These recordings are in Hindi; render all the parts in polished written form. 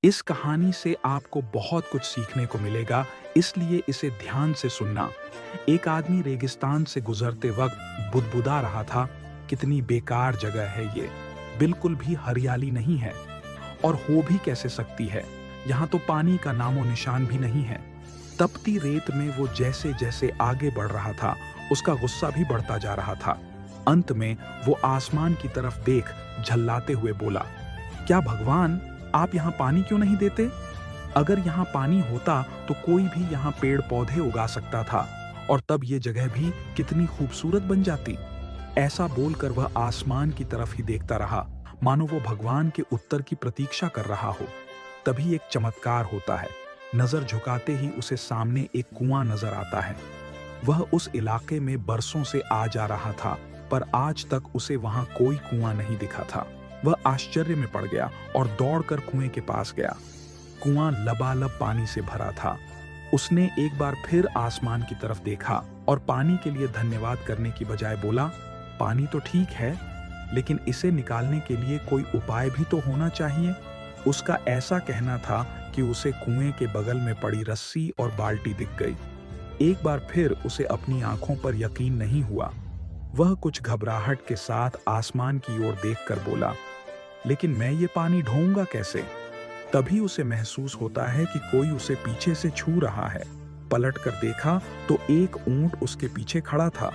इस कहानी से आपको बहुत कुछ सीखने को मिलेगा, इसलिए इसे ध्यान से सुनना। एक आदमी रेगिस्तान से गुजरते वक्त बुदबुदा रहा था, कितनी बेकार जगह है ये। बिल्कुल भी हरियाली नहीं है और हो भी कैसे सकती है। यहाँ तो पानी का नामो निशान भी नहीं है। तपती रेत में वो जैसे जैसे आगे बढ़ रहा था, उसका गुस्सा भी बढ़ता जा रहा था। अंत में वो आसमान की तरफ देख झल्लाते हुए बोला, क्या भगवान, आप यहाँ पानी क्यों नहीं देते? अगर यहाँ पानी होता तो कोई भी यहाँ पेड़ पौधे उगा सकता था और तब ये जगह भी कितनी खूबसूरत बन जाती। ऐसा बोलकर वह आसमान की तरफ ही देखता रहा, मानो वो भगवान के उत्तर की प्रतीक्षा कर रहा हो। तभी एक चमत्कार होता है। नजर झुकाते ही उसे सामने एक कुआं नजर आता है। वह उस इलाके में बरसों से आ जा रहा था, पर आज तक उसे वहां कोई कुआं नहीं दिखा था। वह आश्चर्य में पड़ गया और दौड़कर कुएं के पास गया। कुआं लबालब पानी से भरा था। उसने एक बार फिर आसमान की तरफ देखा और पानी के लिए धन्यवाद करने की बजाय बोला, पानी तो ठीक है, लेकिन इसे निकालने के लिए कोई उपाय भी तो होना चाहिए। उसका ऐसा कहना था कि उसे कुएं के बगल में पड़ी रस्सी और बाल्टी दिख गई। एक बार फिर उसे अपनी आंखों पर यकीन नहीं हुआ। वह कुछ घबराहट के साथ आसमान की ओर देखकर बोला, लेकिन मैं ये पानी ढोऊंगा कैसे? तभी उसे महसूस होता है कि कोई उसे पीछे से छू रहा है। पलट कर देखा तो एक ऊंट उसके पीछे खड़ा था।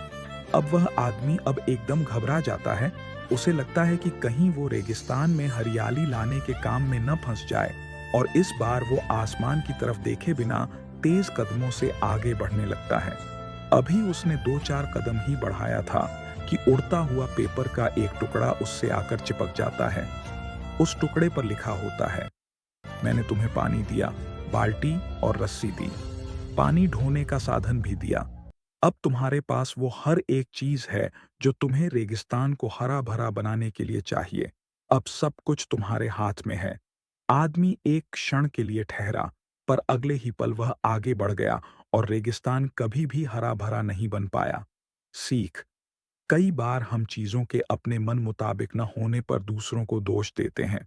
अब वह आदमी अब एकदम घबरा जाता है। उसे लगता है कि कहीं वो रेगिस्तान में हरियाली लाने के काम में न फंस जाए, और इस बार वो आसमान की तरफ देखे बिना तेज कदमों से आगे बढ़ने लगता है। अभी उसने 2-4 कदम ही बढ़ाया था कि उड़ता हुआ पेपर का एक टुकड़ा उससे आकर चिपक जाता है। उस टुकड़े पर लिखा होता है, मैंने तुम्हें पानी दिया, बाल्टी और रस्सी दी, पानी ढोने का साधन भी दिया। अब तुम्हारे पास वो हर एक चीज है जो तुम्हें रेगिस्तान को हरा भरा बनाने के लिए चाहिए। अब सब कुछ तुम्हारे हाथ में है। आदमी एक क्षण के लिए ठहरा, पर अगले ही पल वह आगे बढ़ गया और रेगिस्तान कभी भी हरा भरा नहीं बन पाया। सीख, कई बार हम चीजों के अपने मन मुताबिक न होने पर दूसरों को दोष देते हैं।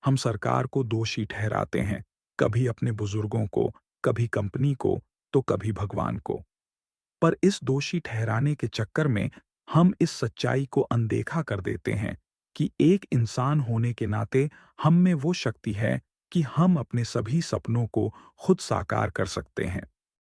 हम सरकार को दोषी ठहराते हैं, कभी अपने बुजुर्गों को, कभी कंपनी को, तो कभी भगवान को। पर इस दोषी ठहराने के चक्कर में हम इस सच्चाई को अनदेखा कर देते हैं कि एक इंसान होने के नाते हम में वो शक्ति है कि हम अपने सभी सपनों को खुद साकार कर सकते हैं।